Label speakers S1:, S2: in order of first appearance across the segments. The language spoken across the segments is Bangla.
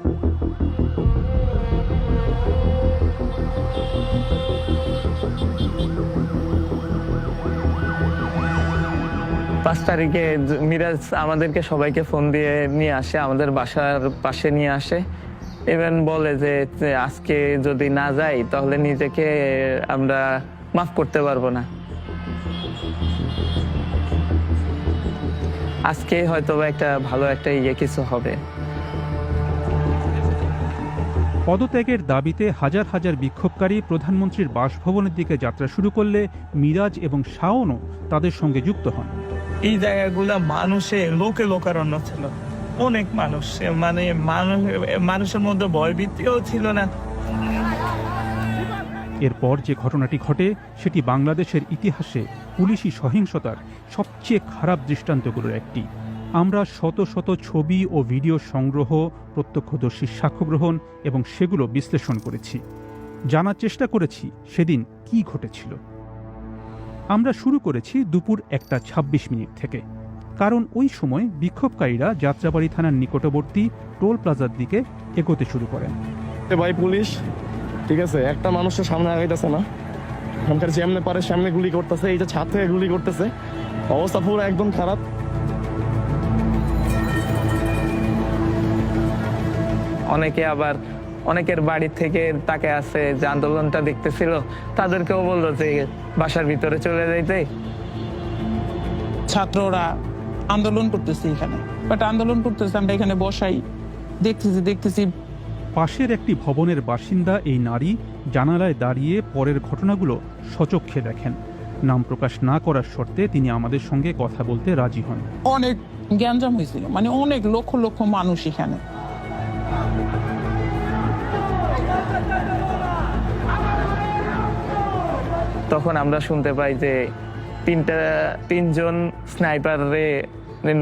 S1: 5 তারিখে মিরাজ আমাদেরকে সবাইকে ফোন দিয়ে নিয়ে আসে, আমাদের বাসার পাশে নিয়ে আসে। ইভেন বলে যে আজকে যদি না যাই তাহলে নিজেকে আমরা মাফ করতে পারবো না। আজকে হয়তো একটা ভালো একটা কিছু হবে।
S2: পদত্যাগের দাবিতে হাজার হাজার বিক্ষোভকারী প্রধানমন্ত্রীর বাসভবনের দিকে যাত্রা শুরু করলে মিরাজ এবং শাওনও তাদের সঙ্গে যুক্ত হন।
S3: এই জায়গাগুলো লোকে লোকারণ্য ছিল, অনেক মানুষ, মানে মানুষের মধ্যে ভয়ভীতিও ছিল না।
S2: এরপর যে ঘটনাটি ঘটে সেটি বাংলাদেশের ইতিহাসে পুলিশি সহিংসতার সবচেয়ে খারাপ দৃষ্টান্তগুলোর একটি। আমরা শত শত ছবি ও ভিডিও সংগ্রহ, প্রত্যক্ষদর্শীর সাক্ষ্য গ্রহণ এবং সেগুলো বিশ্লেষণ করেছি, জানার চেষ্টা করেছি সেদিন কি ঘটেছিল। আমরা শুরু করেছি দুপুর 1:26 থেকে, কারণ ওই সময় বিক্ষোভকারীরা যাত্রাবাড়ি থানার নিকটবর্তী টোল প্লাজার দিকে এগোতে শুরু করেন।
S4: ভাই পুলিশ, ঠিক আছে, একটা মানুষের সামনে আগাইতেছে না, এখানকার যেমনে পারে সামনে গুলি করতেছে, এই যে ছাদ থেকে গুলি করতেছে, অবস্থা পুরো একদম খারাপ।
S1: অনেকের বাড়ি থেকে তাকে আছে যে আন্দোলনটা দেখতেছিল, তাদেরকেও বললো যে বাসার ভিতরে চলে যাইতে।
S5: ছাত্ররা আন্দোলন করতেছে এখানে, বাট আন্দোলন করতেছে আমরা এখানে বসাই দেখতেছি।
S2: পাশের একটি ভবনের বাসিন্দা এই নারী জানালায় দাঁড়িয়ে পরের ঘটনাগুলো সচক্ষে দেখেন। নাম প্রকাশ না করার শর্তে তিনি আমাদের সঙ্গে কথা বলতে রাজি হন।
S5: অনেক গ্যাঞ্জাম হয়েছিল, মানে অনেক লক্ষ লক্ষ মানুষ এখানে।
S1: তখন আমরা শুনতে পাই যে তিনজন স্নাইপারে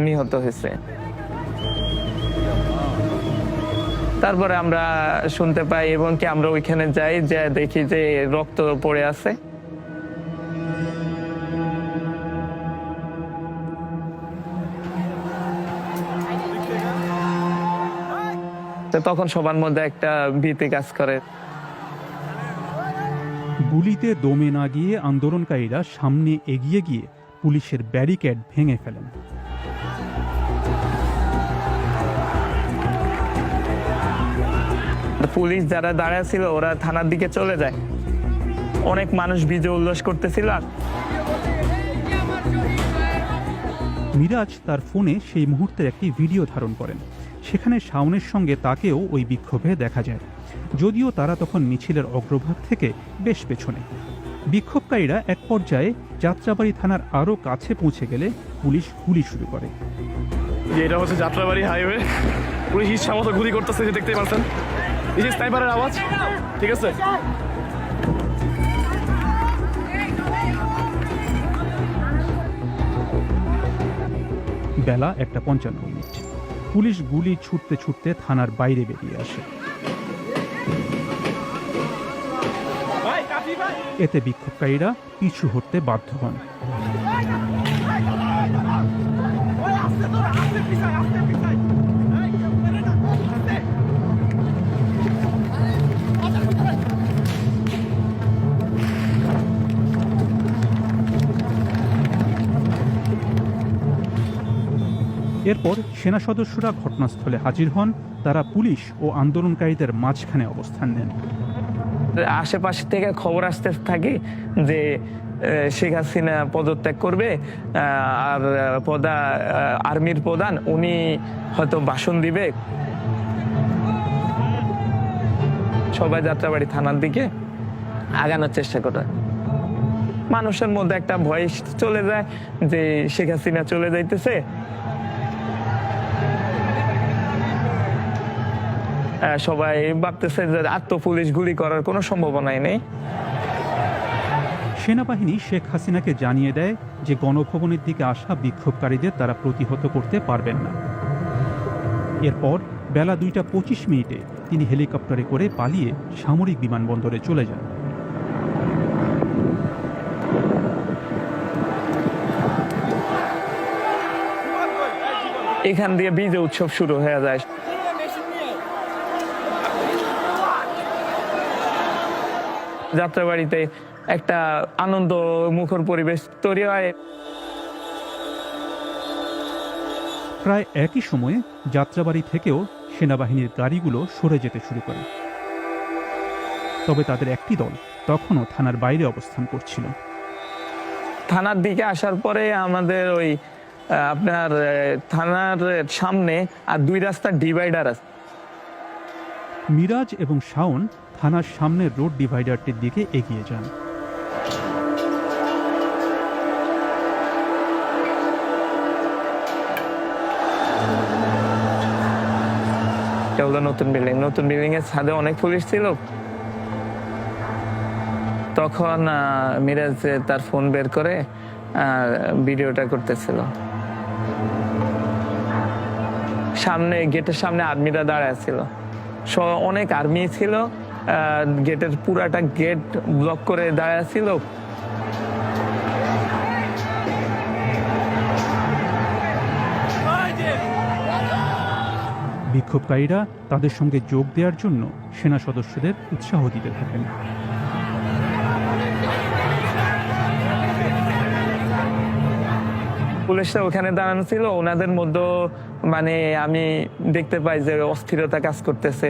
S1: নিহত হয়েছে। তারপরে আমরা শুনতে পাই এবং কি আমরা ওইখানে যাই, যে দেখি যে রক্ত পড়ে আছে। তখন সবার মধ্যে একটা ভীতি কাজ করে।
S2: গুলিতে দমে না গিয়ে আন্দোলনকারীরা সামনে এগিয়ে গিয়ে পুলিশের ব্যারিকেড ভেঙে ফেলেন।
S1: পুলিশ যারা দাঁড়ায় ছিল ওরা থানার দিকে চলে যায়। অনেক মানুষ বিজয় উল্লাস করতেছিল।
S2: মিরাজ তার ফোনে সেই মুহূর্তের একটি ভিডিও ধারণ করেন। সেখানে শাওনের সঙ্গে তাকেও ওই বিক্ষোভে দেখা যায়, যদিও তারা তখন মিছিলের অগ্রভাগ থেকে বেশ পেছনে। বিক্ষোভকারীরা এক পর্যায়ে যাত্রাবাড়ি থানার আরও কাছে পৌঁছে গেলে পুলিশ গুলি শুরু করে।
S4: এটা হচ্ছে যাত্রাবাড়ি হাইওয়ে, পুলিশ ইচ্ছা মতো গুলি করতেছে, যে দেখতে পাচ্ছেন এই যে স্নাইপারের আওয়াজ, ঠিক আছে।
S2: বেলা 1:55। পুলিশ গুলি ছুটতে ছুটতে থানার বাইরে বেরিয়ে আসে। এতে বিক্ষোভকারীরা পিছু হটতে বাধ্য হন। এরপর সেনা সদস্যরা ঘটনাস্থলে হাজির হন। তারা পুলিশ ও আন্দোলনকারীদের মাঝখানে অবস্থান নেন।
S1: আশেপাশে থেকে খবর আসতে থাকে যে শেখ হাসিনা পদত্যাগ করবে, আর আর্মির প্রধান উনি হয়তো ভাষণ দিবে। সবাই যাত্রাবাড়ি থানার দিকে আগানোর চেষ্টা করে। মানুষের মধ্যে একটা ভয় চলে যায় যে শেখ হাসিনা চলে যাইতেছে। সবাই ভাবতেছে যে আর তো পুলিশ গুলি করার কোনো সম্ভাবনাই নেই।
S2: সেনাবাহিনী শেখ হাসিনাকে জানিয়ে দেয় যে গণভবনের দিকে আসা বিক্ষোভকারীদের তারা প্রতিহত করতে পারবেন না। এরপর বেলা 2:25 তিনি হেলিকপ্টারে করে পালিয়ে সামরিক বিমানবন্দরে চলে যান।
S1: এখান দিয়ে বিজয় উৎসব শুরু হয়ে যায়। যাত্রাবাড়িতে একটা আনন্দ মুখর পরিবেশ তৈরি হয়।
S2: প্রায় একই সময়ে যাত্রাবাড়ি থেকেও সেনাবাহিনীর গাড়িগুলো সরে যেতে শুরু করে। তবে তাদের একটি দল তখনও থানার বাইরে অবস্থান করছিল।
S1: থানার দিকে আসার পরে আমাদের ওই আপনার থানার সামনে আর 2 রাস্তার ডিভাইডার আছে।
S2: মিরাজ এবং শাওন থানার সামনের রোড ডিভাইডারটির দিকে এগিয়ে যান।
S1: এটা হলো নতুন বিল্ডিং এর ছাদে অনেক পুলিশ ছিল। তখন মিরাজ তার ফোন বের করে ভিডিওটা করতেছিল। সামনে গেটের সামনে আর্মিরা দাঁড়ায় ছিল, অনেক আর্মি ছিল, গেটের পুরাটা গেট ব্লক করে দাঁড়ায় ছিল।
S2: বিক্ষোভকারীরা তাদের সঙ্গে যোগ দেওয়ার জন্য সেনা সদস্যদের উৎসাহ দিতে থাকেন।
S1: পুলিশরা ওখানে দাঁড়ানো ছিল, ওনাদের মধ্যে মানে আমি দেখতে পাই যে অস্থিরতা কাজ করতেছে।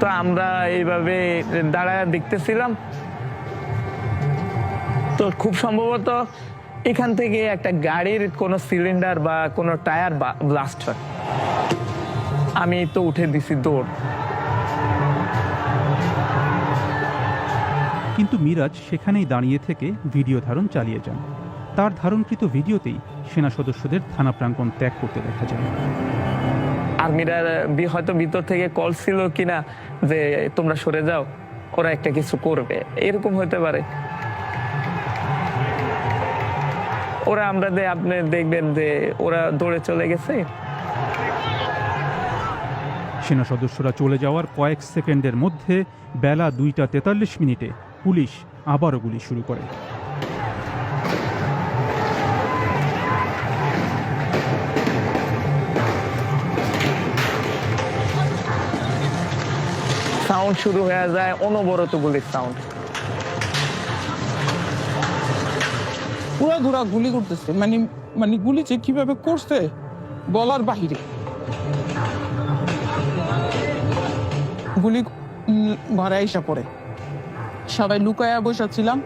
S1: তো আমরা এইভাবে দাঁড়ায় দেখতেছিলাম। তো খুব সম্ভবত এখান থেকে একটা গাড়ির কোনো সিলিন্ডার বা কোনো টায়ার ব্লাস্ট হয়। আমি তো উঠে দিছি দৌড়।
S2: কিন্তু মিরাজ সেখানেই দাঁড়িয়ে থেকে ভিডিও ধারণ চালিয়ে যান। তার ধারণকৃত ভিডিওতেই সেনা সদস্যদের থানা প্রাঙ্গণ ত্যাগ করতে দেখা যায়।
S1: আর্মিরা হয়তো ভিতর থেকে কল ছিল কিনা যে তোমরা সরে যাও, ওরা একটা কিছু করবে, এরকম হতে পারে। ওরা আপনি দেখবেন যে ওরা দৌড়ে চলে গেছে।
S2: সেনা সদস্যরা চলে যাওয়ার কয়েক সেকেন্ডের মধ্যে বেলা 2:43 পুলিশ আবারও গুলি শুরু করে।
S1: সাউন্ড শুরু হয়ে যায়, অনবরত গুলির সাউন্ড।
S5: পুরো ধরা গুলি করতেছে, মানে গুলি যে কিভাবে করছে বলার বাহিরে। গুলি ঘরে আইসা পড়ে, সবাই লুকায়া বসেছিলাম।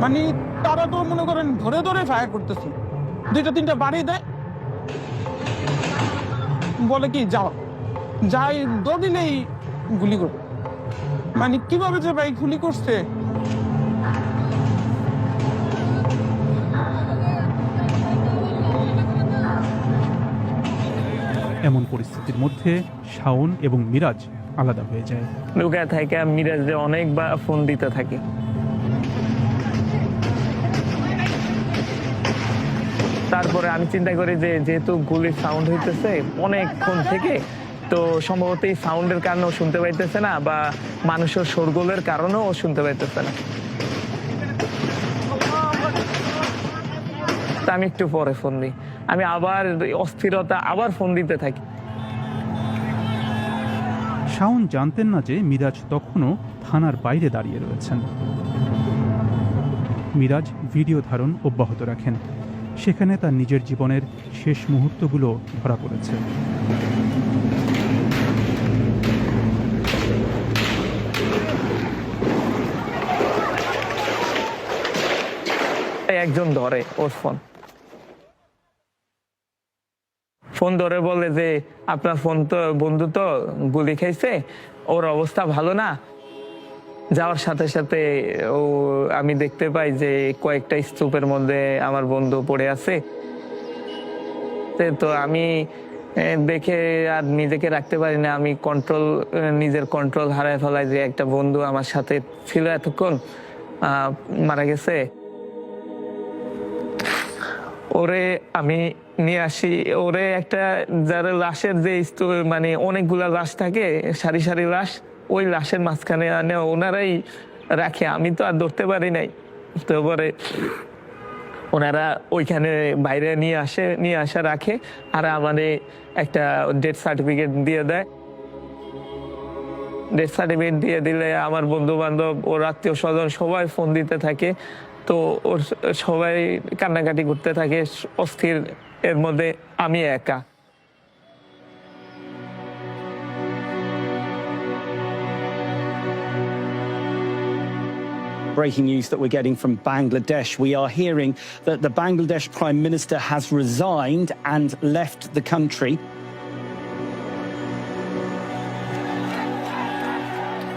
S5: মানে তারা তো মনে করেন ধরে ধরে ফায়ার করতেছে, 2-3টা বাড়ি দেয়, বলে কি যাও যাই দিলেই গুলি করে। মানে কিভাবে যে ভাই গুলি করছে।
S2: এমন পরিস্থিতির মধ্যে শাওন এবং মিরাজ আলাদা হয়ে যায়।
S1: লুকা থেকে মিরাজে অনেকবার ফোন দিতে থাকি। তারপরে আমি চিন্তা করি যে যেহেতু গুলির সাউন্ড হইতেছে অনেকক্ষণ থেকে, তো সম্ভবত এই সাউন্ডের কারণেও শুনতে পাইতেছে না, বা মানুষের শোরগোলের কারণেও শুনতে পাইতেছে না। তা আমি একটু পরে ফোন দিই, আমি আবার অস্থিরতা আবার ফোন দিতে থাকি।
S2: শাওন জানতেন না যে মিরাজ তখনও থানার বাইরে দাঁড়িয়ে রয়েছেন। মিরাজ ভিডিও ধারণ অব্যাহত রাখেন। সেখানে তার নিজের জীবনের শেষ মুহূর্তগুলো ধরা পড়েছে।
S1: একজন ধরে ওর ফোন ধরে বলে যে আপনার ফোন তো বন্ধু তো গুলি খাইছে, ওর অবস্থা ভালো না। যাওয়ার সাথে সাথে আমি দেখতে পাই যে কয়েকটা স্তূপের মধ্যে আমার বন্ধু পড়ে আছে। তো আমি দেখে আর নিজেকে রাখতে পারি না, আমি নিজের কন্ট্রোল হারায় ফেলাই যে একটা বন্ধু আমার সাথে ছিল এতক্ষণ মারা গেছে। ওরে আমি নিয়ে আসি, ওরে একটা যারা লাশের যে মানে অনেকগুলা লাশ থাকে, সারি সারি লাশ, ওই লাশের মাঝখানে আনে ওনারাই রাখে, আমি তো আর ধরতে পারি নাই। তারপরে ওনারা ওইখানে বাইরে নিয়ে আসা রাখে, আর আমাদের একটা ডেথ সার্টিফিকেট দিয়ে দেয়। ডেথ সার্টিফিকেট দিয়ে দিলে আমার বন্ধু বান্ধব, ওর আত্মীয় স্বজন সবাই ফোন দিতে থাকে। তো ওর সবাই কান্নাকাটি করতে থাকে, অস্থির। এর মধ্যে আমি একা।
S6: Breaking news that we're getting from Bangladesh. We are hearing that the Bangladesh Prime Minister has resigned and left the country.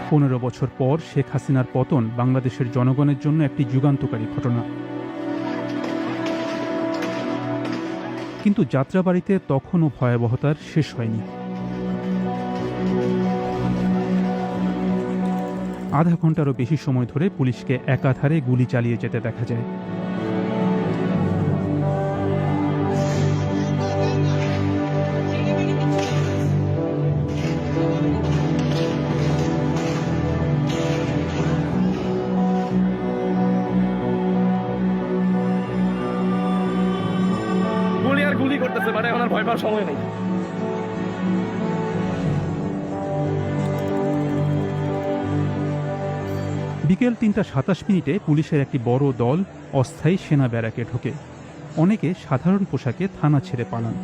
S2: 15 বছর পর শেখ হাসিনার পতন বাংলাদেশের জনগণের জন্য একটি যুগান্তকারী ঘটনা। কিন্তু যাত্রাবাড়িতে তখনও ভয়াবহতার শেষ হয়নি। আধা ঘন্টারও বেশি সময় ধরে পুলিশকে একাধারে গুলি চালিয়ে যেতে দেখা যায়।
S4: গুলি আর গুলি করতেছে, মানে এখন আর ভয় পাওয়ার সময় নেই।
S2: বিকেল 3:27 পুলিশের একটি বড় দল অস্থায়ী সেনা ব্যারাকে ঢোকে। অনেকে সাধারণ পোশাকে থানা ছেড়ে পালান,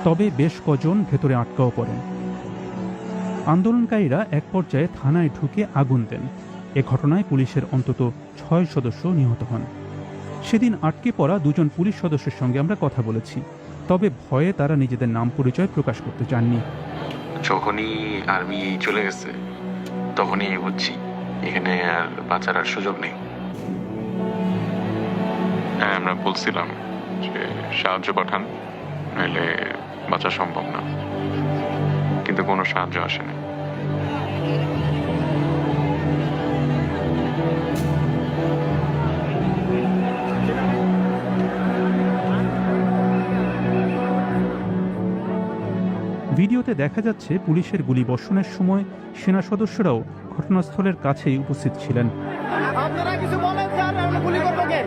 S2: তবে বেশ কজন ভেতরে আটকাও পড়েন। আন্দোলনকারীরা এক পর্যায়ে থানায় ঢুকে আগুন দেন। এ ঘটনায় পুলিশের অন্তত 6 সদস্য নিহত হন। সেদিন আটকে পড়া 2 জন পুলিশ সদস্যের সঙ্গে আমরা কথা বলেছি, তবে ভয়ে তারা নিজেদের নাম পরিচয় প্রকাশ করতে চাননি।
S7: যখনই আর্মি চলে গেছে তখনই বুঝছি এখানে আর বাঁচার আর সুযোগ নেই। হ্যাঁ, আমরা বলছিলাম যে সাহায্য পাঠান, নাহলে বাঁচা সম্ভব না, কিন্তু কোনো সাহায্য আসেনি।
S2: ভিডিওতে দেখা যাচ্ছে পুলিশের গুলিবর্ষণের সময় সেনা সদস্যরাও ঘটনাস্থলের কাছেই উপস্থিত ছিলেন।
S8: আপনারা কিছু বলেন স্যার, আমরা গুলি করবো কে?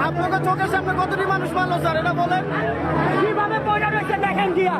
S8: আপনাদের চোখের সামনে কতটি মানুষ মারলো স্যার, এটা বলেন। কিভাবে পয়সা রয়েছে দেখেন গিয়া।